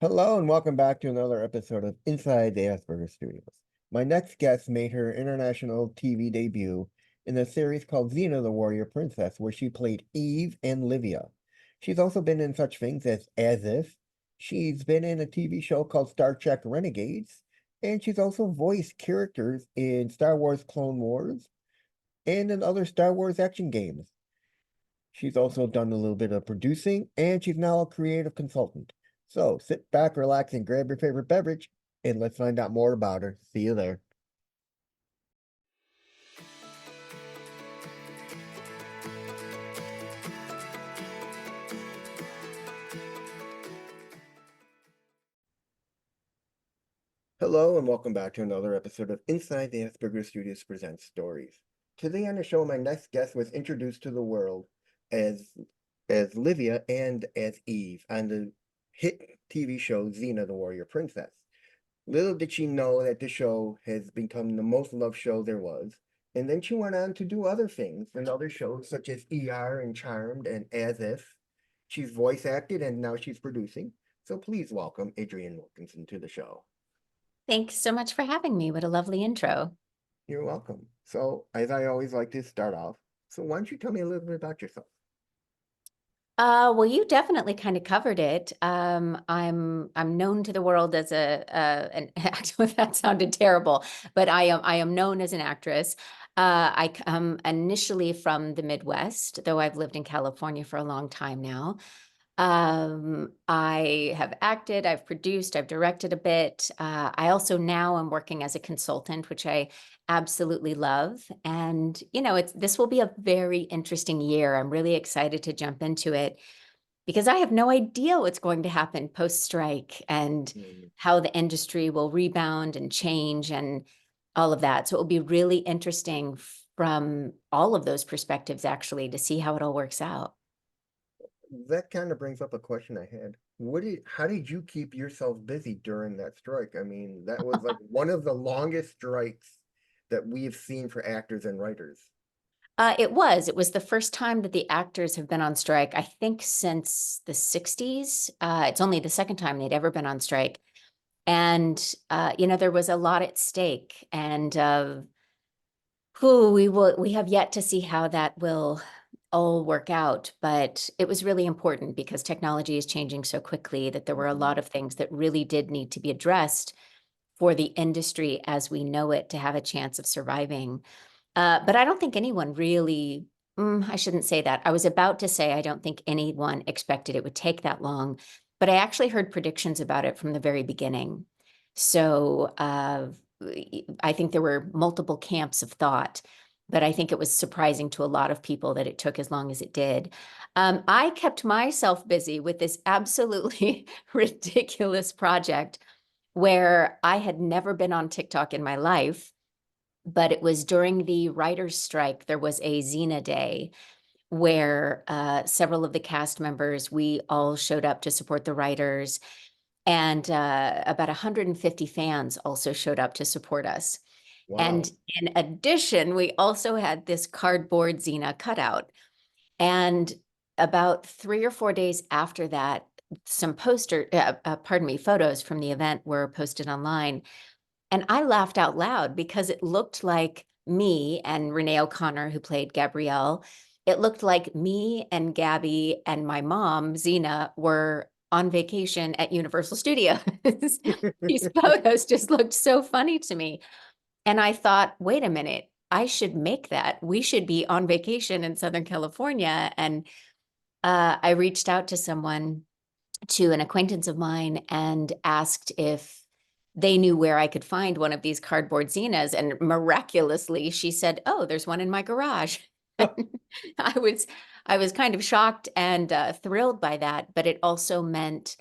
Hello and welcome back to another episode of Inside the Asperger Studios. My next guest made her international TV debut in a series called Xena the Warrior Princess, where she played Eve and Livia. She's also been in such things as If. She's been in a TV show called Star Trek Renegades, and she's also voiced characters in Star Wars Clone Wars and in other Star Wars action games. She's also done a little bit of producing, and she's now a creative consultant. So sit back, relax, and grab your favorite beverage, and let's find out more about her. See you there. Hello, and welcome back to another episode of Inside the Asperger Studios Presents Stories. Today on the show, my next guest was introduced to the world as Livia and as Eve on the hit TV show Xena the Warrior Princess. Little did she know that the show has become the most loved show there was, and then she went on to do other things in other shows such as ER and Charmed and As If. She's voice acted and now she's producing. So please welcome Adrienne Wilkinson to the show. Thanks so much for having me. What a lovely intro. You're welcome. So, as I always like to start off, so why don't you tell me a little bit about yourself? Well, you definitely kind of covered it. I'm known to the world as an actor. That sounded terrible, but I am known as an actress. I come initially from the Midwest, though I've lived in California for a long time now. I have acted, I've produced, I've directed a bit. I also now am working as a consultant, which I absolutely love. And, this will be a very interesting year. I'm really excited to jump into it because I have no idea what's going to happen post-strike and how the industry will rebound and change and all of that. So it will be really interesting from all of those perspectives, actually, to see how it all works out. That kind of brings up a question I had. How did you keep yourself busy during that strike? I mean, that was like one of the longest strikes that we've seen for actors and writers. It was the first time that the actors have been on strike, I think, since the 60s. It's only the second time they'd ever been on strike. And, there was a lot at stake. And we have yet to see how that will all work out. But it was really important because technology is changing so quickly that there were a lot of things that really did need to be addressed for the industry as we know it to have a chance of surviving. But I don't think anyone really, I shouldn't say that. I was about to say I don't think anyone expected it would take that long, but I actually heard predictions about it from the very beginning. So I think there were multiple camps of thought, but I think it was surprising to a lot of people that it took as long as it did. I kept myself busy with this absolutely ridiculous project where I had never been on TikTok in my life. But it was during the writer's strike, there was a Xena Day where several of the cast members, we all showed up to support the writers, and about 150 fans also showed up to support us. Wow. And in addition, we also had this cardboard Xena cutout. And about 3 or 4 days after that, some photos from the event were posted online. And I laughed out loud because it looked like me and Renee O'Connor, who played Gabrielle. It looked like me and Gabby and my mom, Xena, were on vacation at Universal Studios. These photos just looked so funny to me. And I thought, wait a minute, I should make that. We should be on vacation in Southern California. And I reached out to an acquaintance of mine, and asked if they knew where I could find one of these cardboard Xenas. And miraculously, she said, "Oh, there's one in my garage." I was kind of shocked and thrilled by that, but it also meant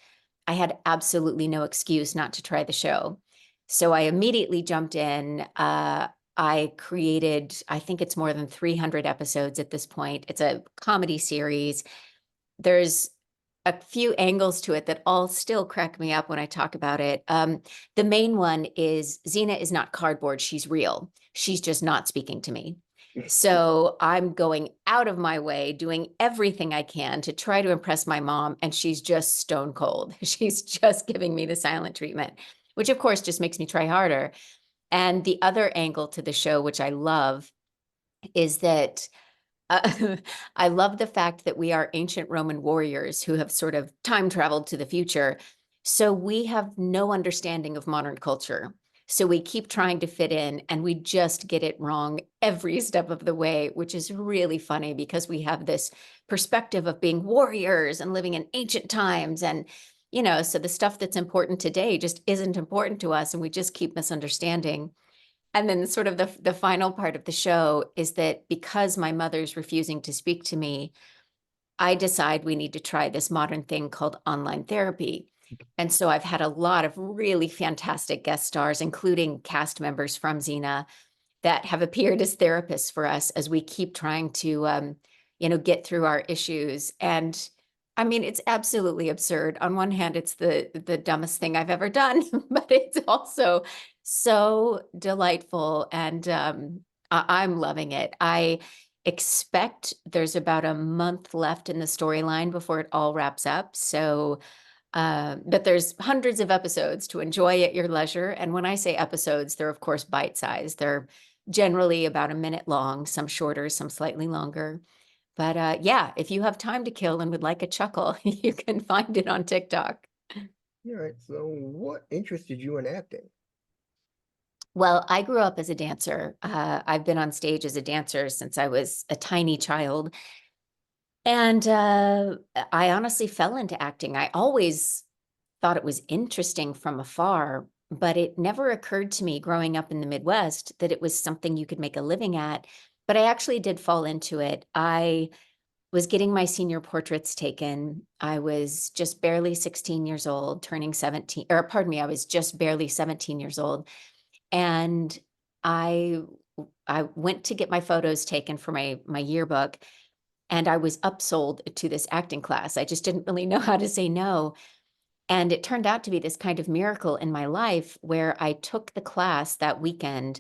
I had absolutely no excuse not to try the show. So I immediately jumped in. I created, I think it's more than 300 episodes at this point. It's a comedy series. There's a few angles to it that all still crack me up when I talk about it. The main one is Xena is not cardboard. She's real. She's just not speaking to me. So I'm going out of my way, doing everything I can to try to impress my mom, and she's just stone cold. She's just giving me the silent treatment, which of course just makes me try harder. And the other angle to the show, which I love, is that I love the fact that we are ancient Roman warriors who have sort of time traveled to the future. So we have no understanding of modern culture. So we keep trying to fit in and we just get it wrong every step of the way, which is really funny because we have this perspective of being warriors and living in ancient times. And, so the stuff that's important today just isn't important to us and we just keep misunderstanding. And then sort of the final part of the show is that because my mother's refusing to speak to me, I decide we need to try this modern thing called online therapy. And so I've had a lot of really fantastic guest stars, including cast members from Xena, that have appeared as therapists for us as we keep trying to, get through our issues. And I mean, it's absolutely absurd. On one hand, it's the dumbest thing I've ever done, but it's also so delightful, and I'm loving it. I expect there's about a month left in the storyline before it all wraps up. So, but there's hundreds of episodes to enjoy at your leisure. And when I say episodes, they're of course bite-sized. They're generally about a minute long, some shorter, some slightly longer. But yeah, if you have time to kill and would like a chuckle, you can find it on TikTok. All right. So, what interested you in acting? Well, I grew up as a dancer. I've been on stage as a dancer since I was a tiny child. And I honestly fell into acting. I always thought it was interesting from afar, but it never occurred to me growing up in the Midwest that it was something you could make a living at. But I actually did fall into it. I was getting my senior portraits taken. I was just barely 16 years old, turning 17, or pardon me, I was just barely 17 years old. And I I went to get my photos taken for my yearbook, and I was upsold to this acting class. I just didn't really know how to say no. And it turned out to be this kind of miracle in my life where I took the class that weekend.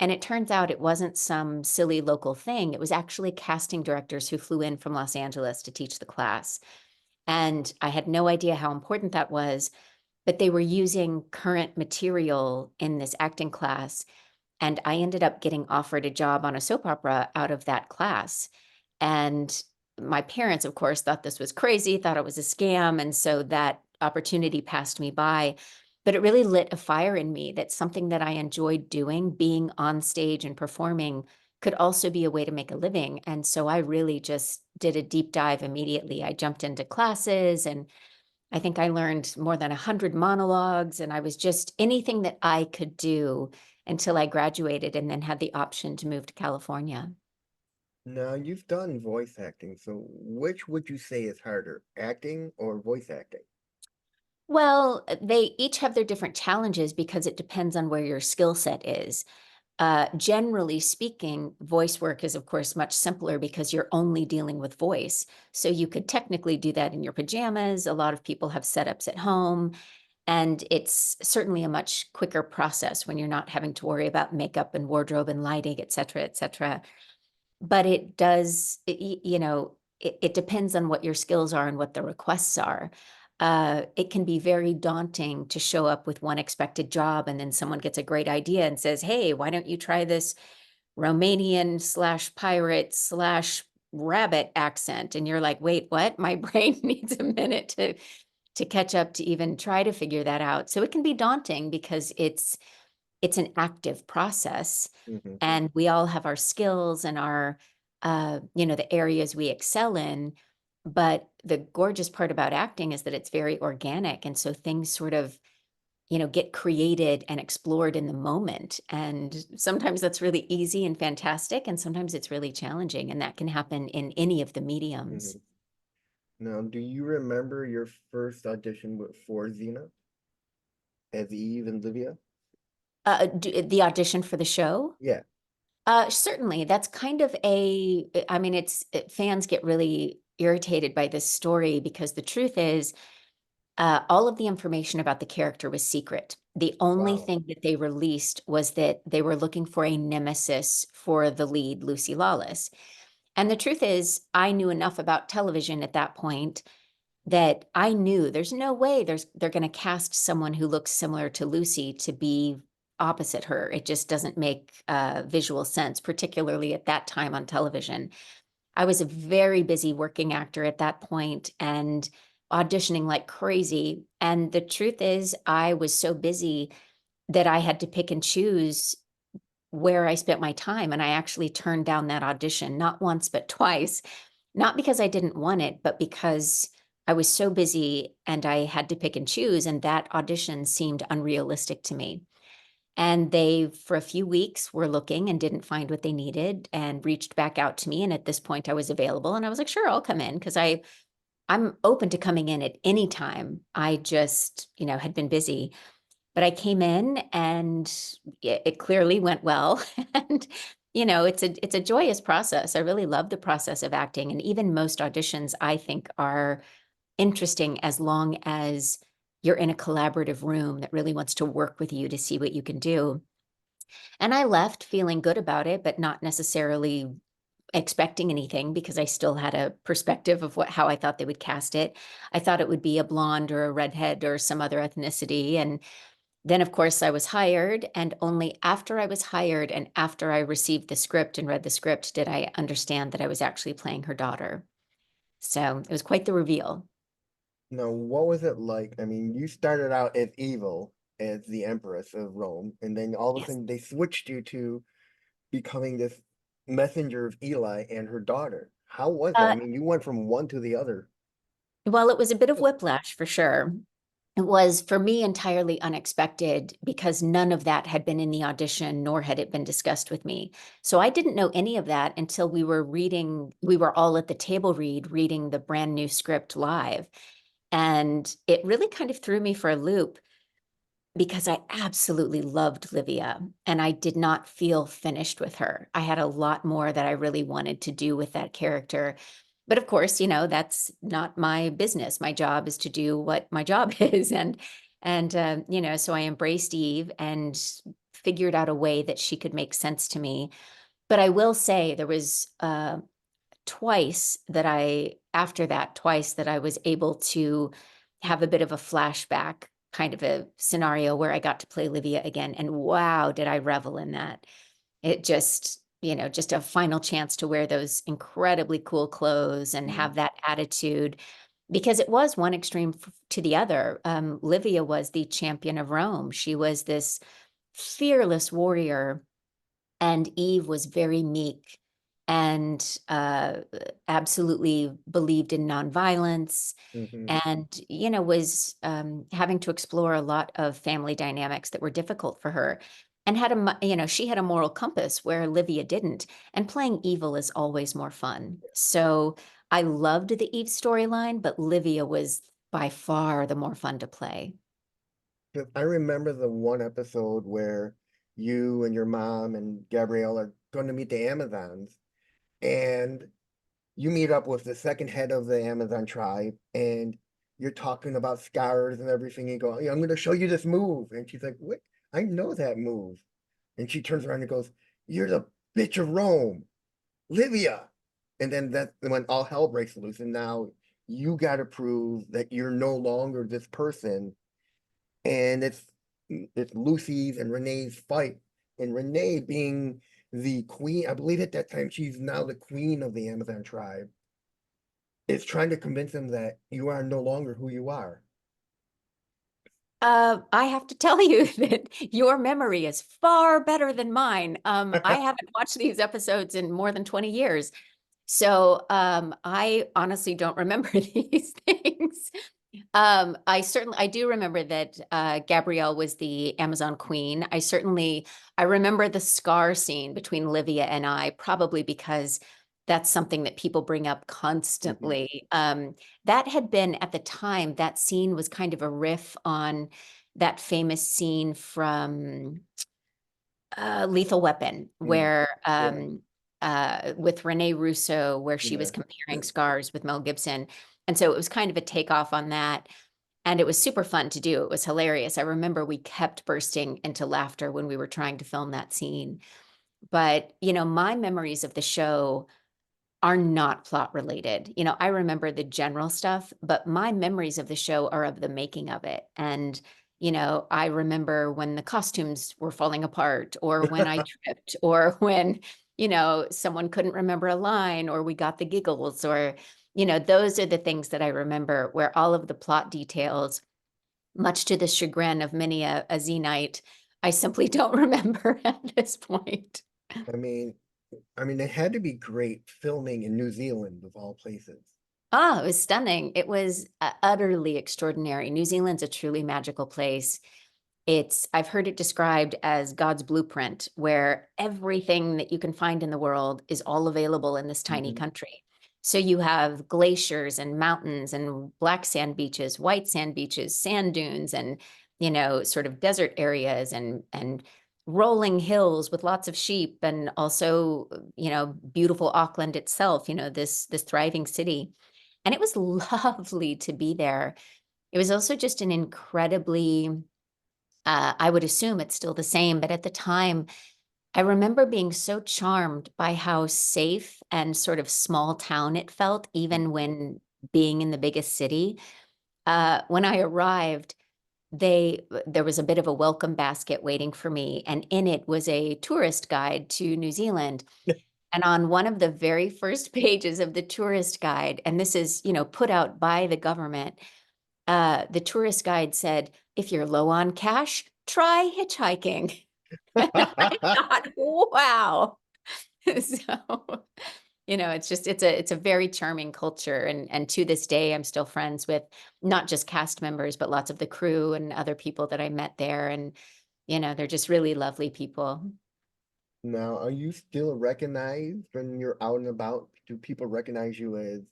And it turns out it wasn't some silly local thing. It was actually casting directors who flew in from Los Angeles to teach the class. And I had no idea how important that was, but they were using current material in this acting class. And I ended up getting offered a job on a soap opera out of that class. And my parents, of course, thought this was crazy, thought it was a scam. And so that opportunity passed me by. But it really lit a fire in me that something that I enjoyed doing, being on stage and performing, could also be a way to make a living. And so I really just did a deep dive immediately. I jumped into classes and I think I learned more than 100 monologues, and I was just anything that I could do until I graduated and then had the option to move to California. Now, you've done voice acting, so which would you say is harder, acting or voice acting? Well, they each have their different challenges because it depends on where your skill set is. Generally speaking, voice work is, of course, much simpler because you're only dealing with voice. So you could technically do that in your pajamas. A lot of people have setups at home. And it's certainly a much quicker process when you're not having to worry about makeup and wardrobe and lighting, et cetera, et cetera. But it does, it depends on what your skills are and what the requests are. It can be very daunting to show up with one expected job and then someone gets a great idea and says, hey, why don't you try this Romanian slash pirate slash rabbit accent? And you're like, wait, what? My brain needs a minute to catch up to even try to figure that out. So it can be daunting because it's an active process, Hmm. and we all have our skills and our the areas we excel in. But the gorgeous part about acting is that it's very organic, and so things sort of get created and explored in the moment. And sometimes that's really easy and fantastic, and sometimes it's really challenging, and that can happen in any of the mediums. Hmm. Now, do you remember your first audition for Xena as Eve and Livia? The audition for the show? Yeah. Certainly, that's kind of I mean, fans get really irritated by this story because the truth is all of the information about the character was secret. The only Wow. thing that they released was that they were looking for a nemesis for the lead, Lucy Lawless. And the truth is, I knew enough about television at that point that I knew there's no way they're going to cast someone who looks similar to Lucy to be opposite her. It just doesn't make visual sense, particularly at that time on television. I was a very busy working actor at that point and auditioning like crazy. And the truth is, I was so busy that I had to pick and choose where I spent my time. And I actually turned down that audition, not once, but twice, not because I didn't want it, but because I was so busy and I had to pick and choose. And that audition seemed unrealistic to me. And they, for a few weeks, were looking and didn't find what they needed and reached back out to me. And at this point, I was available. And I was like, sure, I'll come in because I'm open to coming in at any time. I just, had been busy. But I came in and it clearly went well. And, it's a joyous process. I really love the process of acting. And even most auditions, I think, are interesting as long as you're in a collaborative room that really wants to work with you to see what you can do. And I left feeling good about it, but not necessarily expecting anything because I still had a perspective of how I thought they would cast it. I thought it would be a blonde or a redhead or some other ethnicity. And then, of course, I was hired. And only after I was hired and after I received the script and read the script did I understand that I was actually playing her daughter. So it was quite the reveal. Now, what was it like? I mean, you started out as evil, as the Empress of Rome, and then all of a Yes. sudden they switched you to becoming this messenger of Eli and her daughter. How was that? I Uh, mean, you went from one to the other. well, it was a bit of whiplash for sure. It was for me entirely unexpected because none of that had been in the audition, nor had it been discussed with me. So I didn't know any of that until we were all at the table read, reading the brand new script live. And it really kind of threw me for a loop because I absolutely loved Livia and I did not feel finished with her. I had a lot more that I really wanted to do with that character. But of course, that's not my business. My job is to do what my job is. And so I embraced Eve and figured out a way that she could make sense to me. But I will say there was twice that I was able to have a bit of a flashback kind of a scenario where I got to play Livia again. And wow, did I revel in that. It just, just a final chance to wear those incredibly cool clothes and Mm. have that attitude because it was one extreme to the other. Livia was the champion of Rome. She was this fearless warrior and Eve was very meek and absolutely believed in nonviolence Hmm. and was having to explore a lot of family dynamics that were difficult for her and she had a moral compass where Livia didn't, and playing evil is always more fun. So I loved the Eve storyline, but Livia was by far the more fun to play. I remember the one episode where you and your mom and Gabrielle are going to meet the Amazons, and you meet up with the second head of the Amazon tribe, and you're talking about scars and everything. You go, "Yeah, I'm going to show you this move," and she's like, "What? I know that move." And she turns around and goes, "You're the bitch of Rome, Livia." And then that's when all hell breaks loose. And now you got to prove that you're no longer this person. And it's Lucy's and Renee's fight. And Renee being the queen, I believe at that time she's now the queen of the Amazon tribe, is trying to convince them that you are no longer who you are. I have to tell you that your memory is far better than mine. I haven't watched these episodes in more than 20 years. So I honestly don't remember these things. I do remember that Gabrielle was the Amazon queen. I remember the scar scene between Livia and I, probably because that's something that people bring up Mhm. constantly. That had been at the time, that scene was kind of a riff on that famous scene from Lethal Weapon, Mm. where Yeah. with Rene Russo, where she was Yeah. comparing scars with Mel Gibson. And so it was kind of a takeoff on that. And it was super fun to do. It was hilarious. I remember we kept bursting into laughter when we were trying to film that scene. But, my memories of the show are not plot related. I remember the general stuff, but my memories of the show are of the making of it. And, I remember when the costumes were falling apart, or when I tripped, or when, someone couldn't remember a line, or we got the giggles, or, those are the things that I remember, where all of the plot details, much to the chagrin of many a Z-Night, I simply don't remember at this point. I mean, it had to be great filming in New Zealand of all places. Oh, it was stunning. It was utterly extraordinary. New Zealand's a truly magical place. I've heard it described as God's blueprint, where everything that you can find in the world is all available in this tiny Mhm. country. So you have glaciers and mountains and black sand beaches, white sand beaches, sand dunes, and, sort of desert areas, and rolling hills with lots of sheep, and also, beautiful Auckland itself, this thriving city. And it was lovely to be there. It was also just an incredibly, I would assume it's still the same, but at the time, I remember being so charmed by how safe and sort of small town it felt, even when being in the biggest city. When I arrived, there was a bit of a welcome basket waiting for me, and in it was a tourist guide to New Zealand. And on one of the very first pages of the tourist guide, and this is, put out by the government, the tourist guide said, if you're low on cash, try hitchhiking. And I thought, wow. So, it's a very charming culture. And to this day, I'm still friends with not just cast members, but lots of the crew and other people that I met there. And, they're just really lovely people. Now, are you still recognized when you're out and about? Do people recognize you as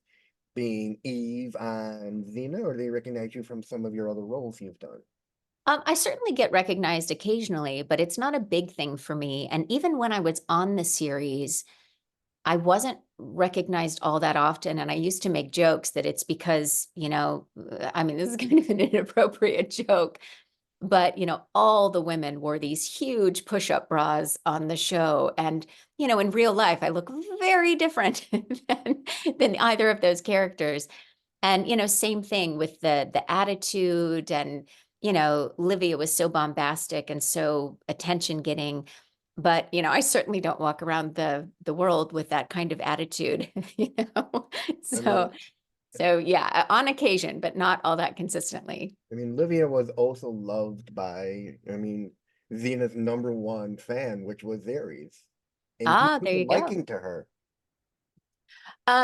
being Eve on Xena, or do they recognize you from some of your other roles you've done? I certainly get recognized occasionally, but it's not a big thing for me. And even when I was on the series, I wasn't recognized all that often. And I used to make jokes that it's because, this is kind of an inappropriate joke, but, all the women wore these huge push-up bras on the show. And, in real life, I look very different than either of those characters. And, same thing with the attitude. And, Livia was so bombastic and so attention getting. But, I certainly don't walk around the world with that kind of attitude, you know. I mean, So so yeah, on occasion, but not all that consistently. Livia was also loved by, Xena's number one fan, which was Ares, and he Ah, took there a you go. liking to her.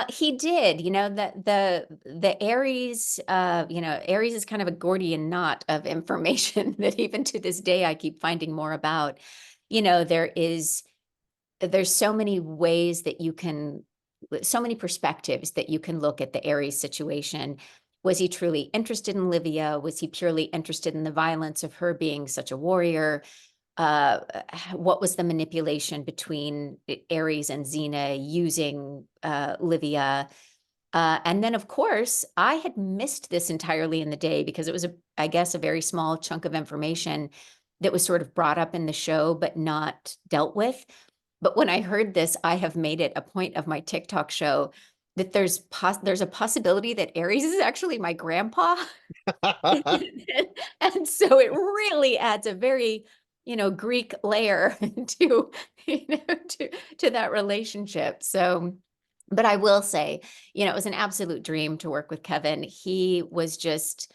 He did, the Aries, Aries is kind of a Gordian knot of information that even to this day I keep finding more about. There's so many ways that so many perspectives that you can look at the Aries situation. Was he truly interested in Livia? Was he purely interested in the violence of her being such a warrior? uh, what was the manipulation between Ares and Xena using Livia? And then, of course, I had missed this entirely in the day because it was, I guess, a very small chunk of information that was sort of brought up in the show, but not dealt with. But when I heard this, I have made it a point of my TikTok show that there's a possibility that Ares is actually my grandpa. And so it really adds a very, Greek layer to, to that relationship. So, but I will say, it was an absolute dream to work with Kevin. He was just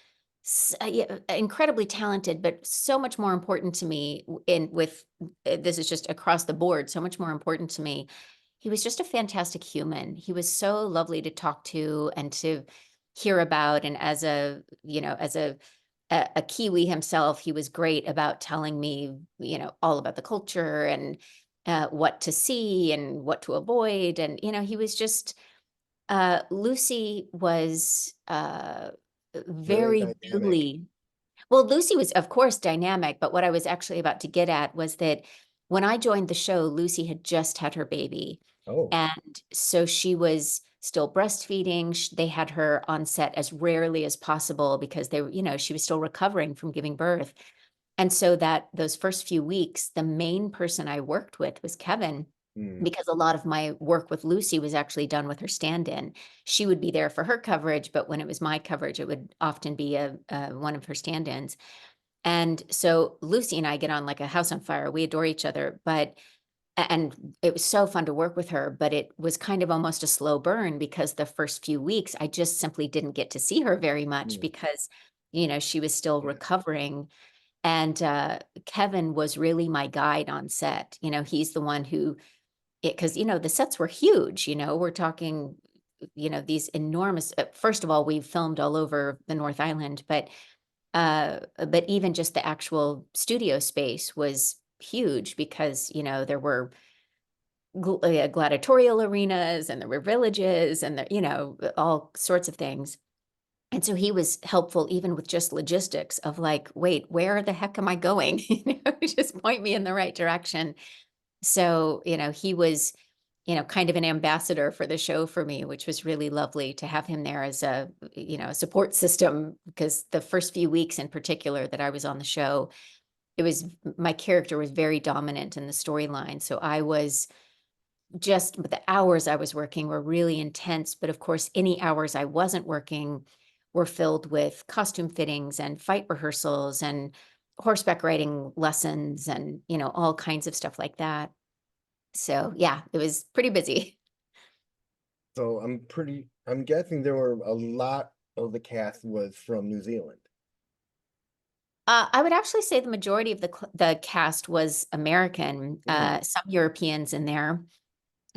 yeah, incredibly talented, but so much more important to me this is just across the board, so much more important to me. He was just a fantastic human. He was so lovely to talk to and to hear about. And as a Kiwi himself, he was great about telling me, all about the culture and what to see and what to avoid. And, he was just, Lucy was Very very dynamic. newly. Well, Lucy was, of course, dynamic, but what I was actually about to get at was that when I joined the show, Lucy had just had her baby. Oh, And so she was still breastfeeding. They had her on set as rarely as possible because they were, she was still recovering from giving birth. And so that those first few weeks, the main person I worked with was Kevin, Mm, because a lot of my work with Lucy was actually done with her stand-in. She would be there for her coverage, but when it was my coverage, it would often be one of her stand-ins. And so Lucy and I get on like a house on fire. We adore each other, and it was so fun to work with her, but it was kind of almost a slow burn because the first few weeks I just simply didn't get to see her very much mm, because, she was still yeah. recovering. And Kevin was really my guide on set. He's the one who, because, the sets were huge, we're talking, these enormous, first of all, we filmed all over the North Island, but even just the actual studio space was huge because, there were gladiatorial arenas and there were villages and, all sorts of things. And so he was helpful even with just logistics of like, wait, where the heck am I going? Just point me in the right direction. So, he was, kind of an ambassador for the show for me, which was really lovely to have him there as a support system, because the first few weeks in particular that I was on the show, my character was very dominant in the storyline. So I was just, the hours I was working were really intense. But of course, any hours I wasn't working were filled with costume fittings and fight rehearsals and horseback riding lessons and, all kinds of stuff like that. So yeah, it was pretty busy. So I'm guessing there were a lot of the cast was from New Zealand. I would actually say the majority of the cast was American, Mm, some Europeans in there.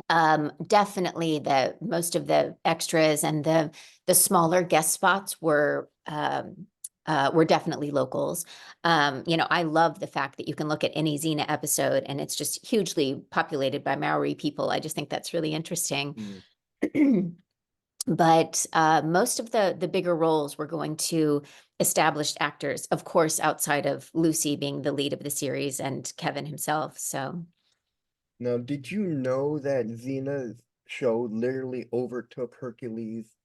Definitely the most of the extras and the smaller guest spots were definitely locals. I love the fact that you can look at any Xena episode and it's just hugely populated by Maori people. I just think that's really interesting. mm. But most of the bigger roles were going to established actors, of course, outside of Lucy being the lead of the series and Kevin himself. So. Now, did you know that Xena's show literally overtook Hercules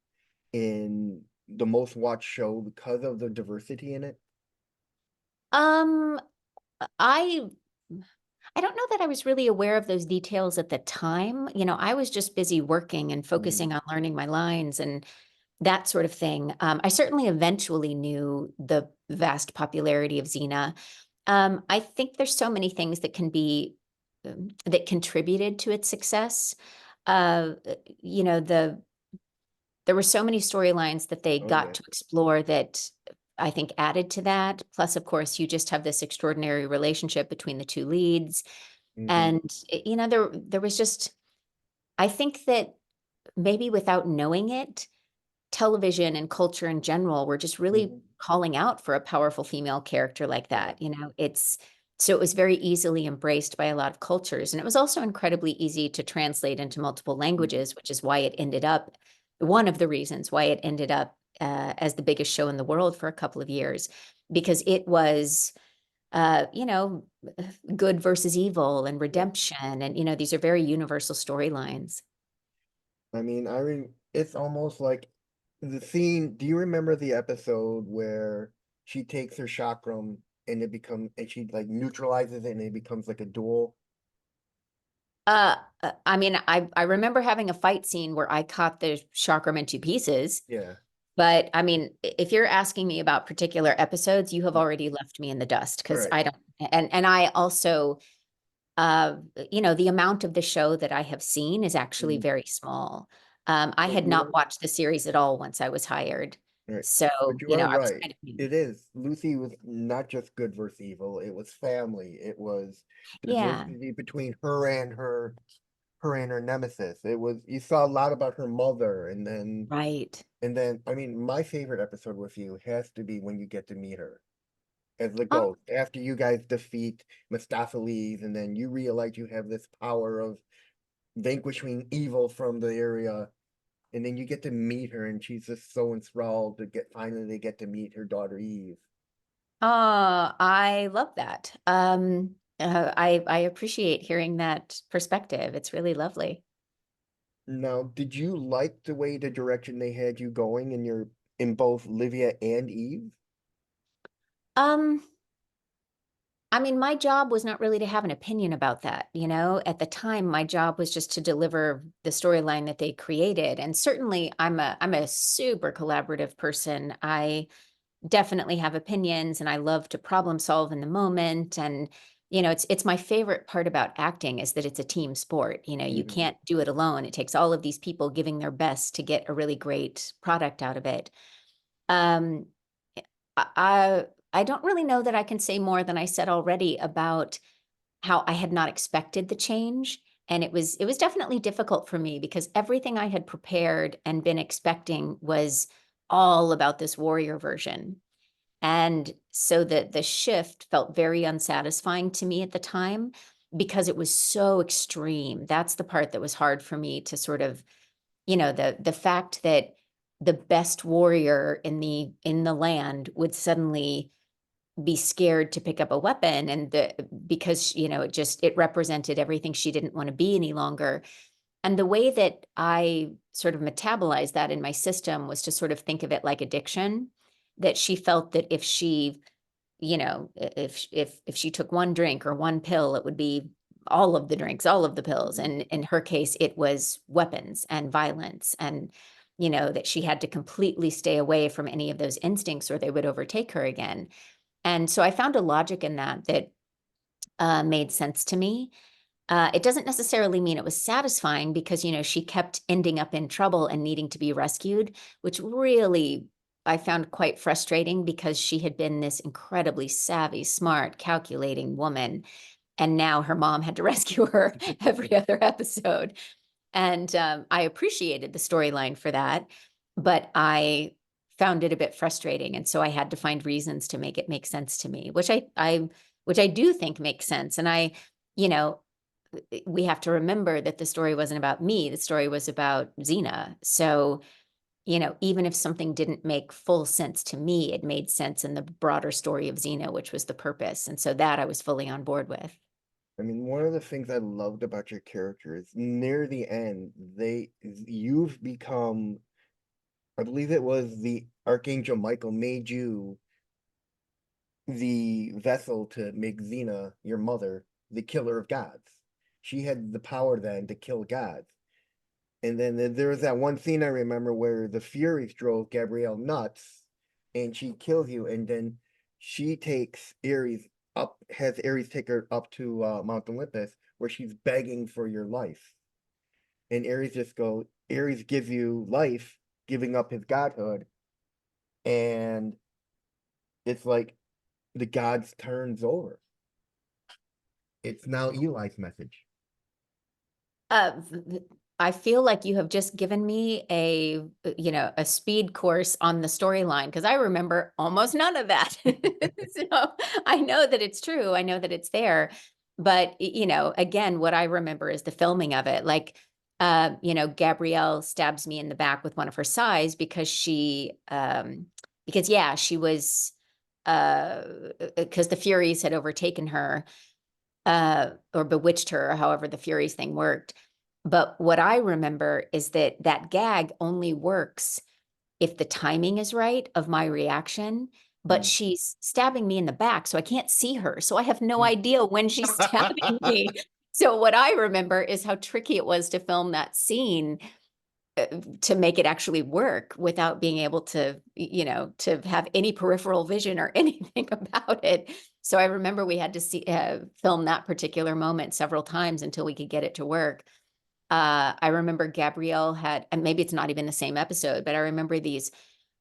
in the most watched show because of the diversity in it? Um, I I don't know that I was really aware of those details at the time. I was just busy working and Mm, focusing on learning my lines and that sort of thing. I certainly eventually knew the vast popularity of Xena. I think there's so many things that can be that contributed to its success. Uh, you know, there were so many storylines that they oh got yeah. to explore that I think added to that. Plus, of course, you just have this extraordinary relationship between the two leads. Hmm. And there was just, I think that maybe without knowing it, television and culture in general were just really Hmm. calling out for a powerful female character like Yeah. that. So it was very easily embraced by a lot of cultures. And it was also incredibly easy to translate into multiple Hmm. languages, which is why it ended up, one of the reasons why it ended up as the biggest show in the world for a couple of years, because it was, uh, you know, good versus evil and Yeah. redemption. And, these are very universal storylines. I mean, it's almost like the scene. Do you remember the episode where she takes her chakram and she like neutralizes it and it becomes like a duel? I mean, I remember having a fight scene where I caught the chakram in two pieces, Yeah. but I mean, if you're asking me about particular episodes, you have Mm. already left me in the dust All because right. I don't, and I also, the amount of the show that I have seen is actually Mm. very small. I But had you not know, watched the series at all once I was hired. right. So, But you are I was right. kind of new. It is. Lucy was not just good versus evil. It was family. It was Yeah, diversity between her and her nemesis. It was you saw a lot about her mother, right. and then I mean, my favorite episode with you has to be when you get to meet her as the Oh, ghost after you guys defeat Mephistophelies, and then you realize you have this power of vanquishing evil from the area, and then you get to meet her, and she's just so enthralled to finally get to meet her daughter Eve. I love that. I appreciate hearing that perspective. It's really lovely. Now, did you like the way the direction they had you going in both Livia and Eve? Um, I mean, my job was not really to have an opinion about that, you know. At the time, my job was just to deliver the storyline that they created. And certainly I'm a super collaborative person. I definitely have opinions and I love to problem solve in the moment. And, you know, it's my favorite part about acting is that it's a team sport. You know, you Mhm. can't do it alone. It takes all of these people giving their best to get a really great product out of it. Um, I I don't really know that I can say more than I said already about how I had not expected the change. And it was definitely difficult for me because everything I had prepared and been expecting was all about this warrior version. And so the shift felt very unsatisfying to me at the time because it was so extreme. That's the part that was hard for me to sort of, you know, the fact that the best warrior in the land would suddenly be scared to pick up a weapon and because you know it represented everything she didn't want to be any longer. And the way that I sort of metabolized that in my system was to sort of think of it like addiction, that she felt that if she, you know, if she took one drink or one pill, it would be all of the drinks, all of the pills. Mhm. And in her case, it was weapons and violence. And, you know, that she had to completely stay away from any of those instincts or they would overtake her again. And so I found a logic in that made sense to me. It doesn't necessarily mean it was satisfying because, you know, she kept ending up in trouble and needing to be rescued, which really I found quite frustrating because she had been this incredibly savvy, smart, calculating woman. And now her mom had to rescue her every other episode. And I appreciated the storyline for that, but I found it a bit frustrating. And so I had to find reasons to make it make sense to me, which I do think makes sense. And you know, we have to remember that the story wasn't about me. The story was about Xena. So, you know, even if something didn't make full sense to me, it made sense in the broader story of Xena, which was the purpose. And so that I was fully on board with. I mean, one of the things I loved about your character is near the end, you've become, I believe it was the Archangel Michael made you the vessel to make Xena, your mother, the killer of gods. She had the power then to kill gods. And then there was that one scene I remember where the Furies drove Gabrielle nuts and she kills you. And then she takes Ares has Ares take her up to Mount Olympus where she's begging for your life. And Ares gives you life, giving up his godhood. And it's like the gods turns over. It's now Eli's message. Uh, I feel like you have just given me you know, a speed course on the storyline because I remember almost none of that. So I know that it's true. I know that it's there. But, you know, again, what I remember is the filming of it. Like, you know, Gabrielle stabs me in the back with one of her sais because because yeah, she was, because the Furies had overtaken her or bewitched her, or however the Furies thing worked. But what I remember is that that gag only works if the timing is right of my reaction. But Mm. she's stabbing me in the back, so I can't see her. So I have no idea when she's stabbing me. So what I remember is how tricky it was to film that scene to make it actually work without being able to, you know, to have any peripheral vision or anything about it. So I remember we had to film that particular moment several times until we could get it to work. I remember Gabrielle had, and maybe it's not even the same episode, but I remember these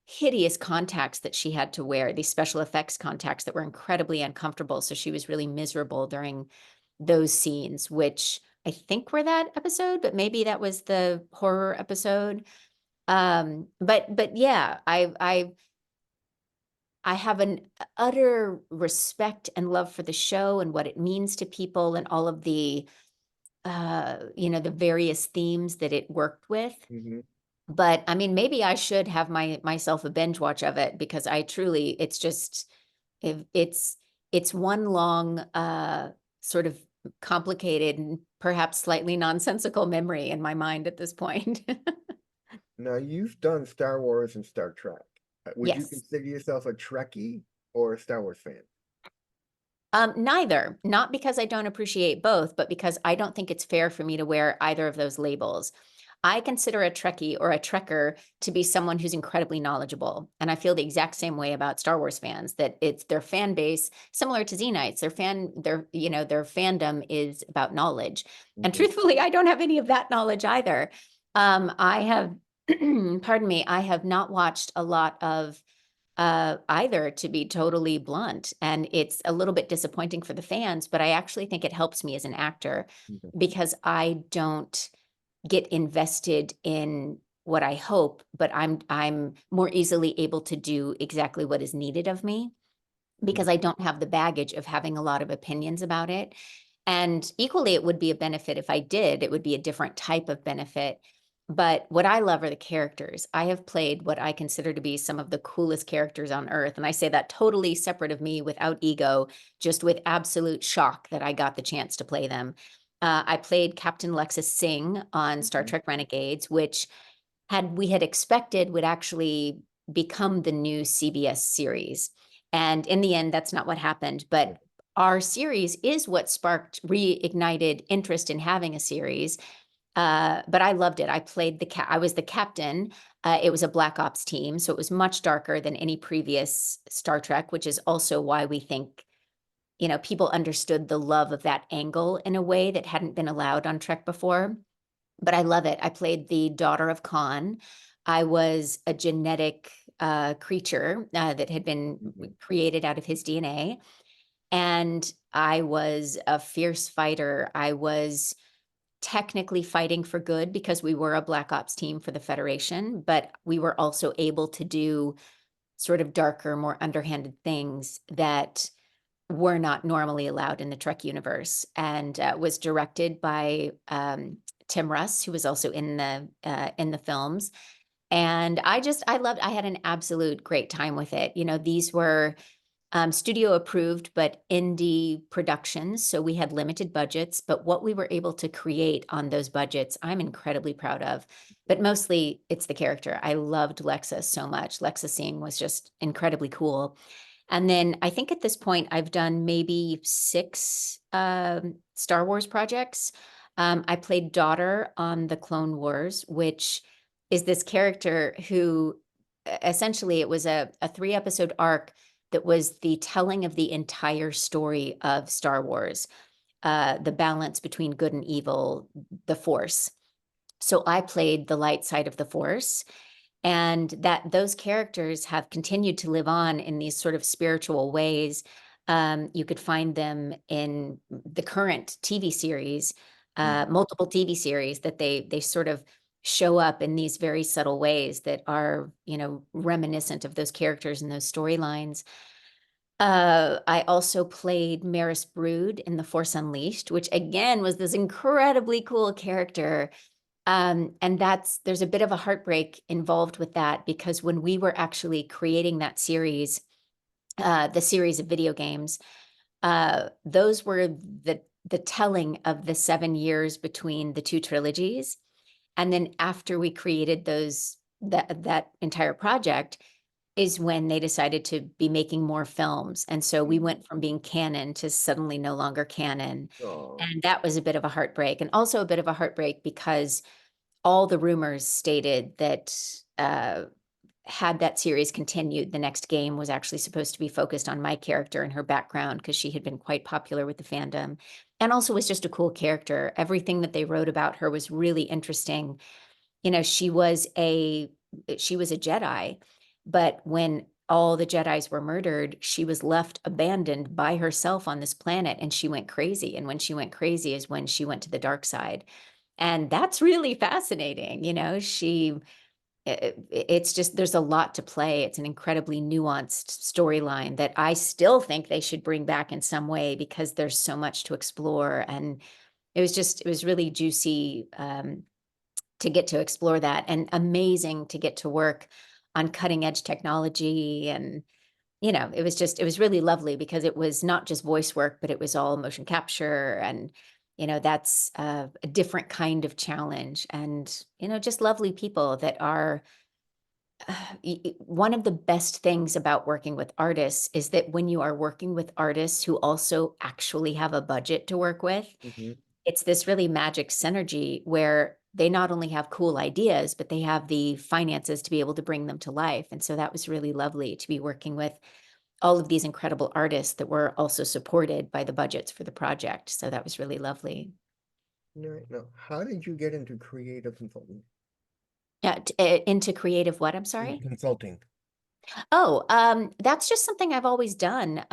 hideous contacts that she had to wear, these special effects contacts that were incredibly uncomfortable. So she was really miserable during those scenes, which I think were that episode, but maybe that was the horror episode. But yeah, I have an utter respect and love for the show and what it means to people and all of the you know, the various themes that it worked with. Mhm. But I mean, maybe I should have myself a binge watch of it because I truly, it's just, if it's one long, sort of complicated and perhaps slightly nonsensical memory in my mind at this point. Now, you've done Star Wars and Star Trek. Would you Yes. consider yourself a Trekkie or a Star Wars fan? Neither, not because I don't appreciate both, but because I don't think it's fair for me to wear either of those labels. I consider a Trekkie or a Trekker to be someone who's incredibly knowledgeable. And I feel the exact same way about Star Wars fans, that it's their fan base, similar to Xenites, their fandom is about knowledge. And Mhm. truthfully, I don't have any of that knowledge either. I have, pardon me, I have not watched a lot of either, to be totally blunt. And it's a little bit disappointing for the fans, but I actually think it helps me as an actor Okay. because I don't get invested in what I hope, but I'm more easily able to do exactly what is needed of me because I don't have the baggage of having a lot of opinions about it. And equally, it would be a benefit if I did, it would be a different type of benefit. But what I love are the characters. I have played what I consider to be some of the coolest characters on earth. And I say that totally separate of me, without ego, just with absolute shock that I got the chance to play them. I played Captain Lexus Singh on Star Mhm. Trek Renegades, which we had expected would actually become the new CBS series. And in the end, that's not what happened. Yeah. But our series is what reignited interest in having a series. But I loved it. I was the captain. It was a Black Ops team, so it was much darker than any previous Star Trek, which is also why we think, people understood the love of that angle in a way that hadn't been allowed on Trek before. But I love it. I played the daughter of Khan. I was a genetic creature that had been Mhm. created out of his DNA. And I was a fierce fighter. I was technically fighting for good because we were a Black Ops team for the Federation, but we were also able to do sort of darker, more underhanded things that were not normally allowed in the Trek universe, and was directed by Tim Russ, who was also in the films. And I loved. I had an absolute great time with it. These were studio approved, but indie productions. So we had limited budgets, but what we were able to create on those budgets, I'm incredibly proud of. But mostly it's the character. I loved Lexus so much. Lexus Singh was just incredibly cool. And then I think at this point, I've done maybe six Star Wars projects. I played Daughter on the Clone Wars, which is this character who essentially it was a 3 episode arc that was the telling of the entire story of Star Wars, the balance between good and evil, the Force. So I played the light side of the Force, and that those characters have continued to live on in these sort of spiritual ways. You could find them in the current TV series, Mhm. multiple TV series that they sort of show up in these very subtle ways that are, reminiscent of those characters and those storylines. I also played Maris Brood in The Force Unleashed, which again was this incredibly cool character. And there's a bit of a heartbreak involved with that because when we were actually creating that series, the series of video games, those were the telling of the 7 years between the two trilogies. And then after we created that entire project is when they decided to be making more films. And so we Mhm. went from being canon to suddenly no longer canon. Oh. And that was a bit of a heartbreak, and also a bit of a heartbreak because all the rumors stated that had that series continued, the next game was actually supposed to be focused on my character and her background because she had been quite popular with the fandom and also was just a cool character. Everything that they wrote about her was really interesting. She was a Jedi, but when all the Jedis were murdered, she was left abandoned by herself on this planet and she went crazy. And when she went crazy is when she went to the dark side. And that's really fascinating. It's just, there's a lot to play. It's an incredibly nuanced storyline that I still think they should bring back in some way because there's so much to explore. And it was really juicy to get to explore that, and amazing to get to work on cutting edge technology and it was really lovely because it was not just voice work, but it was all motion capture. And, that's a different kind of challenge. And, just lovely people that are, one of the best things about working with artists is that when you are working with artists who also actually have a budget to work with, Hmm. it's this really magic synergy where they not only have cool ideas, but they have the finances to be able to bring them to life. And so that was really lovely to be working with all of these incredible artists that were also supported by the budgets for the project. So that was really lovely. Right. Now, how did you get into creative consulting? Yeah, into creative what? I'm sorry. Consulting. Oh, that's just something I've always done.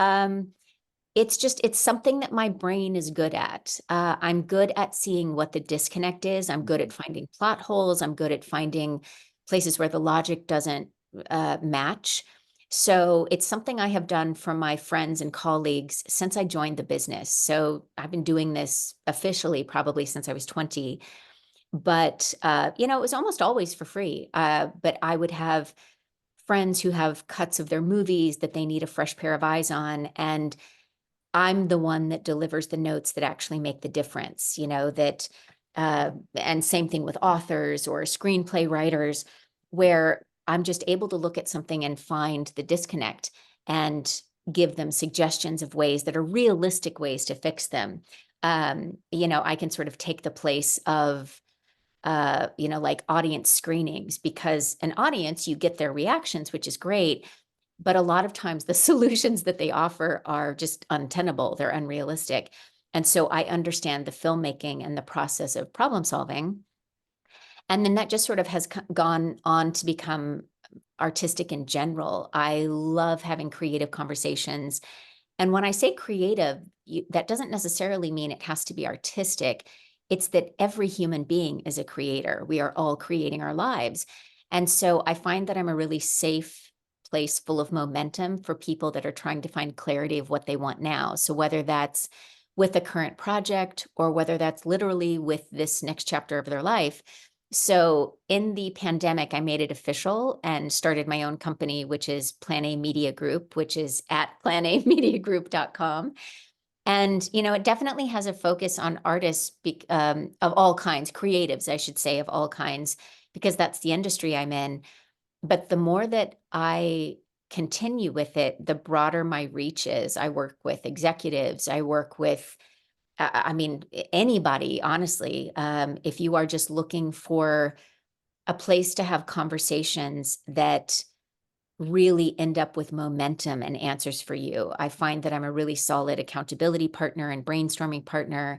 It's something that my brain is good at. I'm good at seeing what the disconnect is. I'm good at finding plot holes. I'm good at finding places where the logic doesn't match. So it's something I have done for my friends and colleagues since I joined the business. So I've been doing this officially probably since I was 20. But it was almost always for free. But I would have friends who have cuts of their movies that they need a fresh pair of eyes on, and I'm the one that delivers the notes that actually make the difference, that, and same thing with authors or screenplay writers, where I'm just able to look at something and find the disconnect and give them suggestions of ways that are realistic ways to fix them. I can sort of take the place of, like audience screenings, because an audience, you get their reactions, which is great. But a lot of times the solutions that they offer are just untenable, they're unrealistic. And so I understand the filmmaking and the process of problem solving. And then that just sort of has gone on to become artistic in general. I love having creative conversations. And when I say creative, that doesn't necessarily mean it has to be artistic. It's that every human being is a creator. We are all creating our lives. And so I find that I'm a really safe place full of momentum for people that are trying to find clarity of what they want now. So whether that's with a current project or whether that's literally with this next chapter of their life. So in the pandemic, I made it official and started my own company, which is Plan A Media Group, which is at planamediagroup.com. And, it definitely has a focus on artists of all kinds, creatives, I should say, of all kinds, because that's the industry I'm in. But the more that I continue with it, the broader my reach is. I work with executives, I work with, I mean, anybody, honestly. If you are just looking for a place to have conversations that really end up with momentum and answers for you, I find that I'm a really solid accountability partner and brainstorming partner.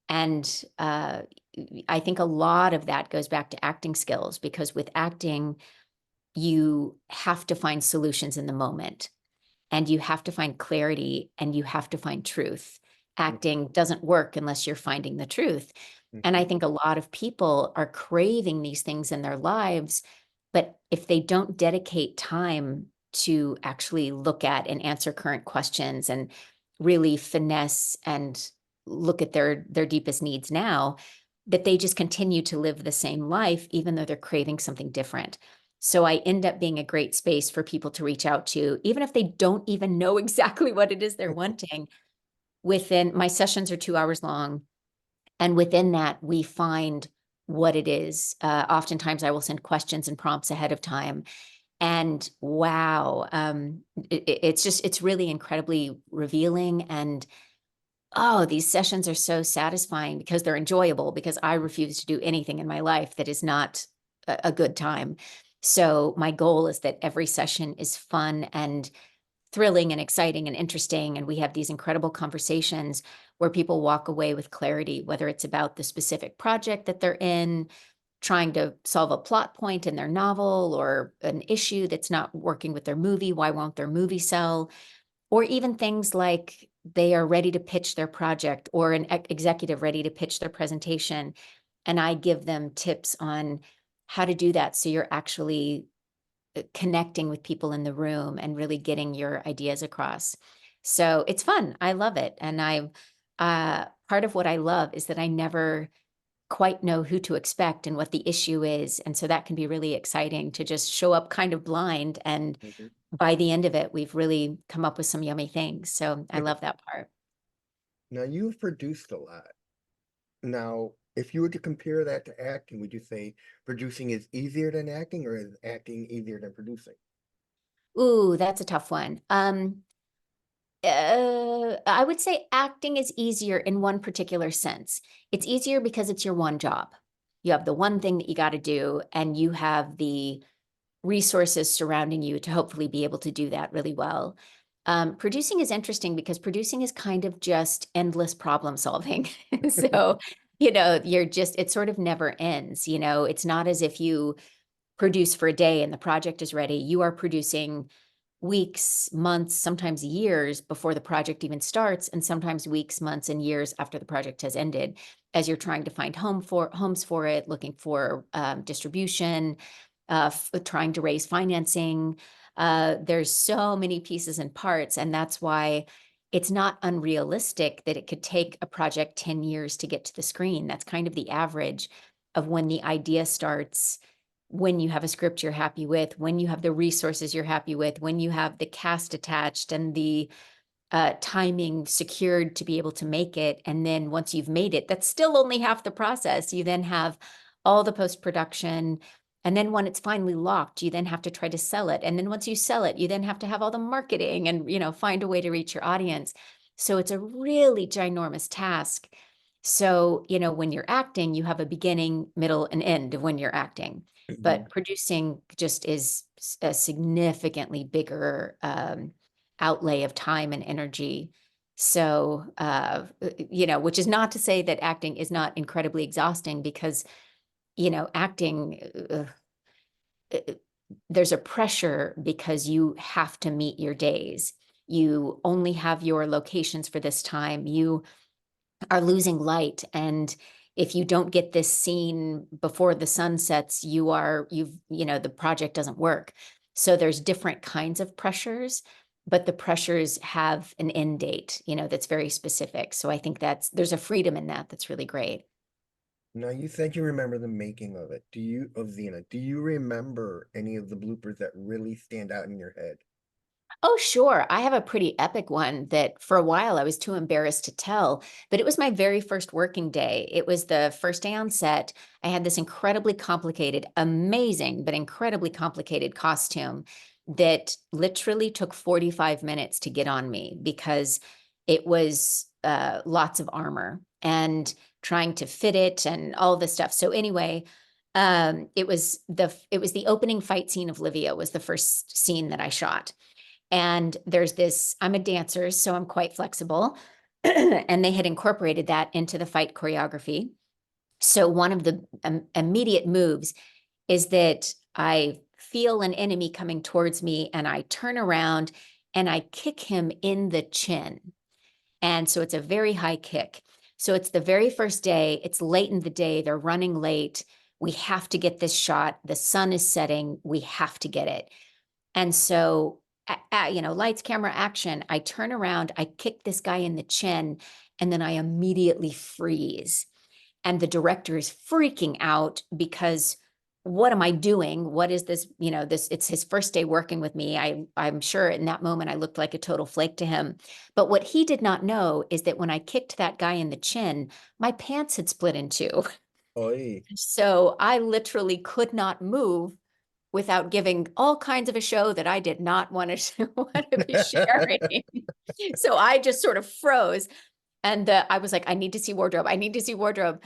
And I think a lot of that goes back to acting skills, because with acting, you have to find solutions in the moment, and you have to find clarity, and you have to find truth. Acting doesn't work unless you're finding the truth. And I Mhm. think a lot of people are craving these things in their lives, but if they don't dedicate time to actually look at and answer current questions and really finesse and look at their deepest needs now, that they just continue to live the same life, even though they're craving something different. So I end up being a great space for people to reach out to, even if they don't even know exactly what it is they're wanting. Within my sessions are 2 hours long. And within that, we find what it is. Oftentimes I will send questions and prompts ahead of time. And wow, it's really incredibly revealing. And oh, these sessions are so satisfying because they're enjoyable, because I refuse to do anything in my life that is not a good time. So my goal is that every session is fun and thrilling and exciting and interesting. And we have these incredible conversations where people walk away with clarity, whether it's about the specific project that they're in, trying to solve a plot point in their novel, or an issue that's not working with their movie. Why won't their movie sell? Or even things like they are ready to pitch their project, or an executive ready to pitch their presentation. And I give them tips on how to do that, so you're actually connecting with people in the room and really getting your ideas across. So it's fun. I love it. And part of what I love is that I never quite know who to expect and what the issue is. And so that can be really exciting to just show up kind of blind. And Mhm. by the end of it, we've really come up with some yummy things. So I love that part. Now, you've produced a lot. Now, if you were to compare that to acting, would you say producing is easier than acting, or is acting easier than producing? Ooh, that's a tough one. I would say acting is easier in one particular sense. It's easier because it's your one job. You have the one thing that you got to do, and you have the resources surrounding you to hopefully be able to do that really well. Producing is interesting because producing is kind of just endless problem solving. So, it sort of never ends. It's not as if you produce for a day and the project is ready. You are producing weeks, months, sometimes years before the project even starts, and sometimes weeks, months, and years after the project has ended, as you're trying to find homes for it, looking for distribution, trying to raise financing. There's so many pieces and parts, and that's why it's not unrealistic that it could take a project 10 years to get to the screen. That's kind of the average of when the idea starts, when you have a script you're happy with, when you have the resources you're happy with, when you have the cast attached and the timing secured to be able to make it. And then once you've made it, that's still only half the process. You then have all the post-production. And then when it's finally locked, you then have to try to sell it. And then once you sell it, you then have to have all the marketing and, find a way to reach your audience. So it's a really ginormous task. So, when you're acting, you have a beginning, middle, and end of when you're acting. Mhm. But producing just is a significantly bigger outlay of time and energy. So, which is not to say that acting is not incredibly exhausting, because, acting, uh, there's a pressure because you have to meet your days. You only have your locations for this time. You are losing light. And if you don't get this scene before the sun sets, the project doesn't work. So there's different kinds of pressures, but the pressures have an end date, that's very specific. So I think there's a freedom in that that's really great. Now, you said you remember the making of it. Of Xena? Do you remember any of the bloopers that really stand out in your head? Oh, sure. I have a pretty epic one that for a while I was too embarrassed to tell, but it was my very first working day. It was the first day on set. I had this incredibly complicated, amazing, but incredibly complicated costume that literally took 45 minutes to get on me, because it was lots of armor and trying to fit it and all this stuff. So anyway, it was the opening fight scene of Livia was the first scene that I shot. And I'm a dancer, so I'm quite flexible. And they had incorporated that into the fight choreography. So one of the immediate moves is that I feel an enemy coming towards me, and I turn around and I kick him in the chin. And so it's a very high kick. So it's the very first day. It's late in the day. They're running late. We have to get this shot. The sun is setting. We have to get it. And so, lights, camera, action. I turn around, I kick this guy in the chin, and then I immediately freeze. And the director is freaking out because what am I doing? What is this? It's his first day working with me. I'm sure in that moment I looked like a total flake to him. But what he did not know is that when I kicked that guy in the chin, my pants had split in two. Oy. So I literally could not move without giving all kinds of a show that I did not want to want to be sharing. So I just sort of froze, and I was like, I need to see wardrobe. I need to see wardrobe.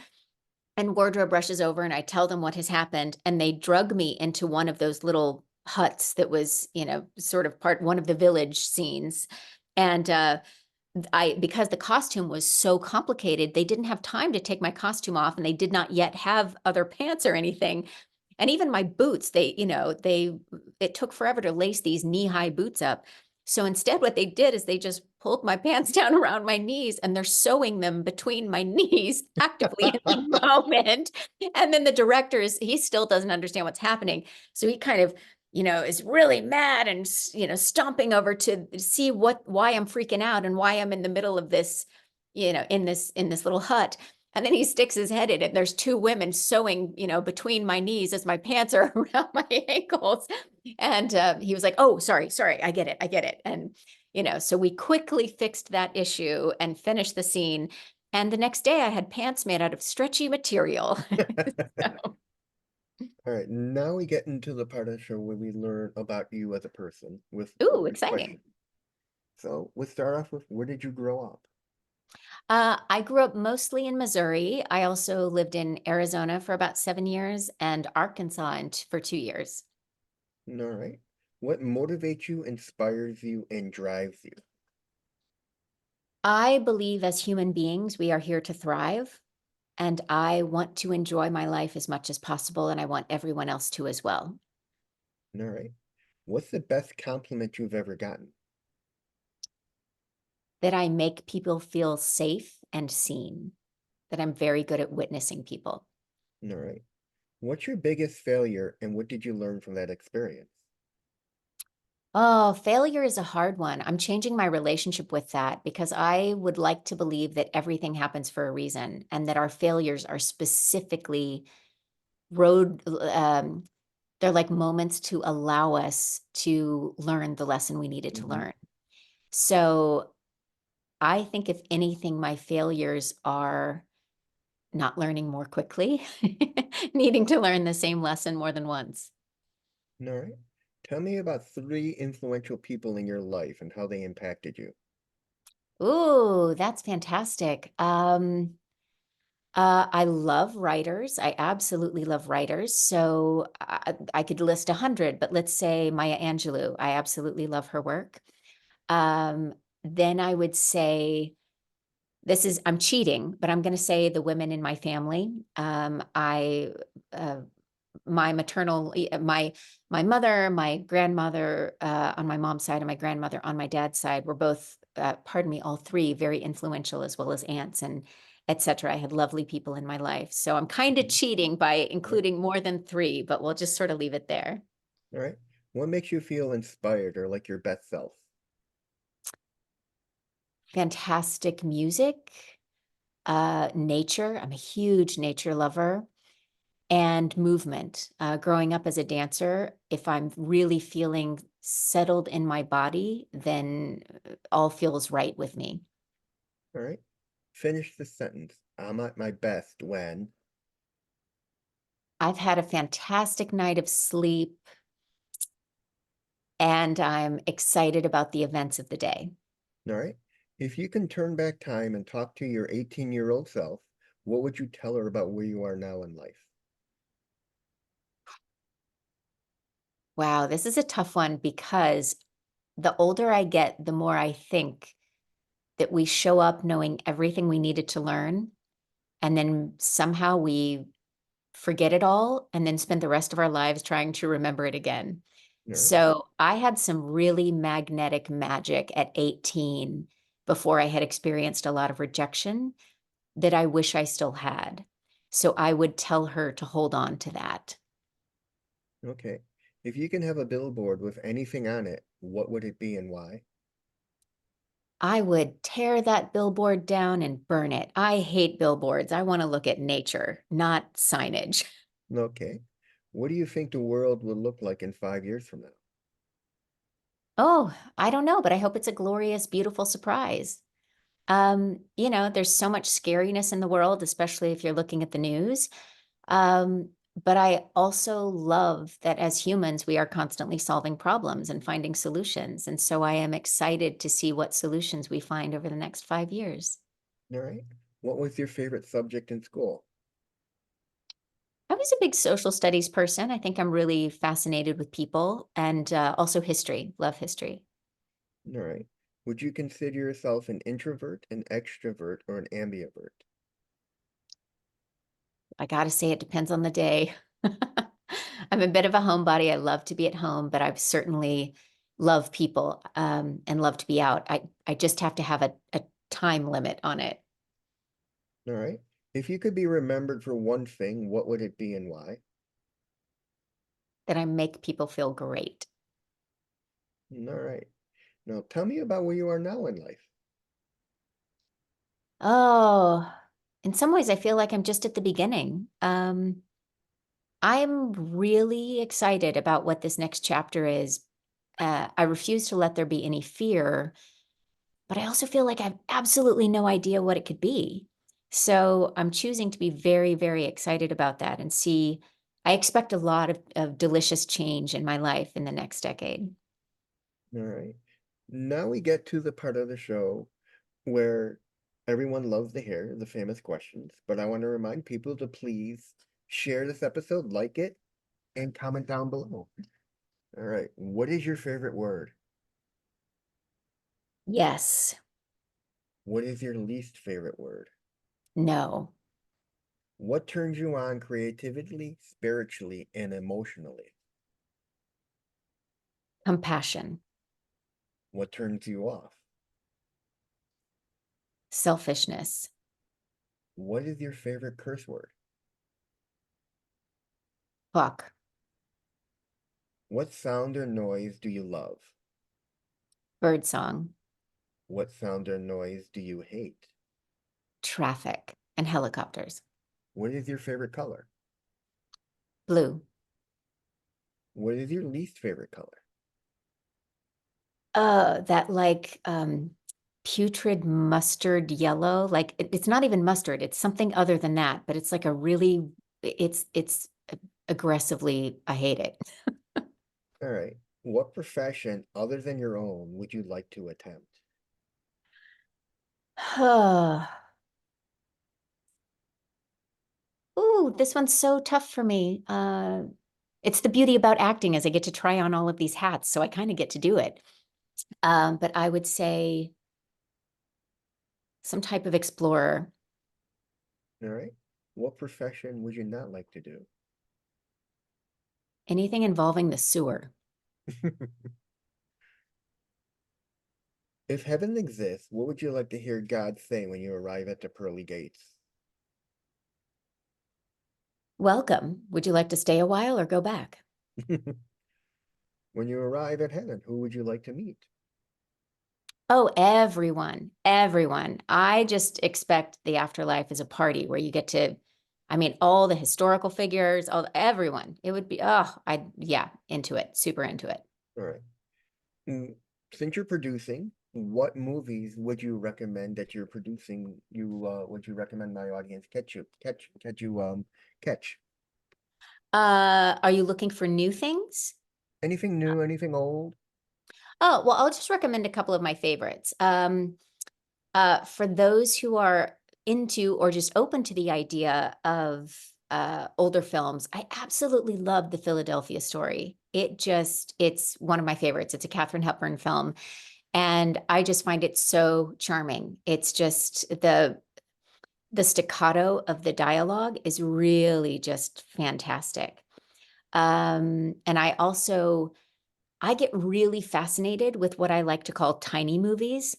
And wardrobe rushes over, and I tell them what has happened, and they drug me into one of those little huts that was, sort of one of the village scenes. And because the costume was so complicated, they didn't have time to take my costume off, and they did not yet have other pants or anything. And even my boots, it took forever to lace these knee-high boots up. So instead, what they did is they just pulled my pants down around my knees, and they're sewing them between my knees actively in the moment. And then the director he still doesn't understand what's happening. So he kind of, is really mad and, stomping over to see why I'm freaking out and why I'm in the middle of this, in this little hut. And then he sticks his head in it. There's two women sewing, between my knees as my pants are around my ankles. And he was like, "Oh, sorry, I get it." And, so we quickly fixed that issue and finished the scene. And the next day I had pants made out of stretchy material. So, All right, now we get into the part of the show where we learn about you as a person with ooh, open exciting. questions. So we'll start off with, where did you grow up? I grew up mostly in Missouri. I also lived in Arizona for about 7 years and Arkansas for 2 years. All right. What motivates you, inspires you, and drives you? I believe as human beings, we are here to thrive, and I want to enjoy my life as much as possible, and I want everyone else to as well. All right. What's the best compliment you've ever gotten? That I make people feel safe and seen, that I'm very good at witnessing people. All right. What's your biggest failure and what did you learn from that experience? Oh, failure is a hard one. I'm changing my relationship with that because I would like to believe that everything happens for a reason and that our failures are specifically road, they're like moments to allow us to learn the lesson we needed to Hmm. learn. So I think if anything, my failures are not learning more quickly, needing to learn the same lesson more than once. All right. Tell me about three influential people in your life and how they impacted you. Ooh, that's fantastic. I love writers. I absolutely love writers. So I could list 100, but let's say Maya Angelou. I absolutely love her work. Um, then I would say I'm cheating, but I'm going to say the women in my family. Uh, my maternal, my mother, my grandmother on my mom's side, and my grandmother on my dad's side were both, pardon me, all three very influential, as well as aunts and etc. I had lovely people in my life. So I'm kind of Mhm. cheating by All right. including more than three, but we'll just sort of leave it there. All right. What makes you feel inspired or like your best self? Fantastic music, nature. I'm a huge nature lover. And movement. Growing up as a dancer, if I'm really feeling settled in my body, then all feels right with me. All right. Finish the sentence. I'm at my best when. I've had a fantastic night of sleep and I'm excited about the events of the day. All right. If you can turn back time and talk to your 18-year-old self, what would you tell her about where you are now in life? Wow, this is a tough one because the older I get, the more I think that we show up knowing everything we needed to learn, and then somehow we forget it all and then spend the rest of our lives trying to remember it again. All right. So I had some really magnetic magic at 18 before I had experienced a lot of rejection that I wish I still had. So I would tell her to hold on to that. Okay. If you can have a billboard with anything on it, what would it be and why? I would tear that billboard down and burn it. I hate billboards. I want to look at nature, not signage. Okay. What do you think the world will look like in 5 years from now? Oh, I don't know, but I hope it's a glorious, beautiful surprise. There's so much scariness in the world, especially if you're looking at the news. But I also love that as humans, we are constantly solving problems and finding solutions. And so I am excited to see what solutions we find over the next 5 years. All right. What was your favorite subject in school? I was a big social studies person. I think I'm really fascinated with people and also history, love history. All right. Would you consider yourself an introvert, an extrovert, or an ambivert? I got to say, it depends on the day. I'm a bit of a homebody. I love to be at home, but I certainly love people and love to be out. I just have to have a time limit on it, All right. If you could be remembered for one thing, what would it be and why? that I make people feel great. All right. Now tell me about where you are now in life. Oh, in some ways, I feel like I'm just at the beginning. I'm really excited about what this next chapter is. I refuse to let there be any fear, but I also feel like I have absolutely no idea what it could be. So I'm choosing to be very, very excited about that and see. I expect a lot of delicious change in my life in the next decade. All right. Now we get to the part of the show where everyone loves to hear the famous questions, but I want to remind people to please share this episode, like it, and comment down below. All right. What is your favorite word? Yes, What is your least favorite word? no, What turns you on creatively, spiritually, and emotionally? compassion, What turns you off? selfishness, What is your favorite curse word? fuck, What sound or noise do you love? birdsong, What sound or noise do you hate? traffic, and helicopters. What is your favorite color? Blue. What is your least favorite color? That like putrid mustard yellow. Like it's not even mustard, it's something other than that, but it's like a really it's aggressively, I hate it. All right. What profession other than your own would you like to attempt? Ooh, this one's so tough for me. It's the beauty about acting is I get to try on all of these hats, so I kind of get to do it. But I would say some type of explorer. All right. What profession would you not like to do? Anything involving the sewer. If heaven exists, what would you like to hear God say when you arrive at the pearly gates? Welcome. Would you like to stay a while or go back? When you arrive at heaven, who would you like to meet? Oh, everyone, everyone. I just expect the afterlife is a party where you get to, I mean, all the historical figures, everyone. It would be, yeah, into it, super into it. All right. Mm, Since you're producing, what movies would you recommend that you're producing? Would you recommend my audience catch? Are you looking for new things? Anything new, anything old? Oh, well, I'll just recommend a couple of my favorites. For those who are into or just open to the idea of older films, I absolutely love The Philadelphia Story. It's one of my favorites. It's a Katharine Hepburn film, and I just find it so charming. It's just the staccato of the dialogue is really just fantastic. And I get really fascinated with what I like to call tiny movies.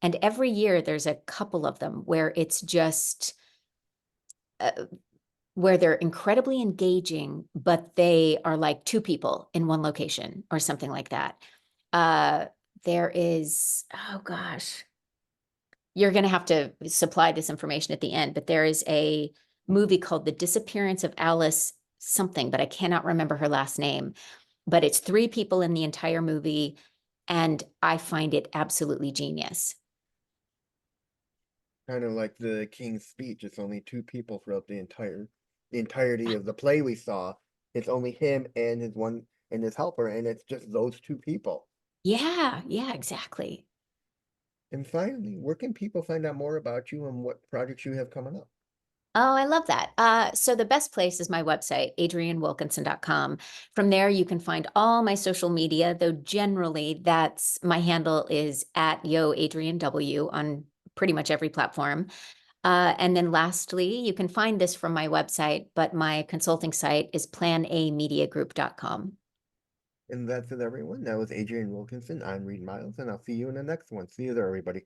And every year there's a couple of them where it's just uh, where they're incredibly engaging, but they are like two people in one location or something like that. Uh, there is, oh gosh, you're going to have to supply this information at the end, but there is a movie called The Disappearance of Alice something, but I cannot remember her last name. But it's three people in the entire movie, and I find it absolutely genius. Kind of like the King's Speech. It's only two people throughout the entirety of the play we saw. It's only him and his helper, and it's just those two people. Yeah, yeah, exactly. And finally, where can people find out more about you and what projects you have coming up? Oh, I love that. So the best place is my website, adriennewilkinson.com. From there, you can find all my social media, though generally that's my handle is at Yo Adrienne W on pretty much every platform. And then lastly, you can find this from my website, but my consulting site is planamediagroup.com. And that's it, everyone. That was Adrienne Wilkinson. I'm Reed Miles, and I'll see you in the next one. See you there, everybody.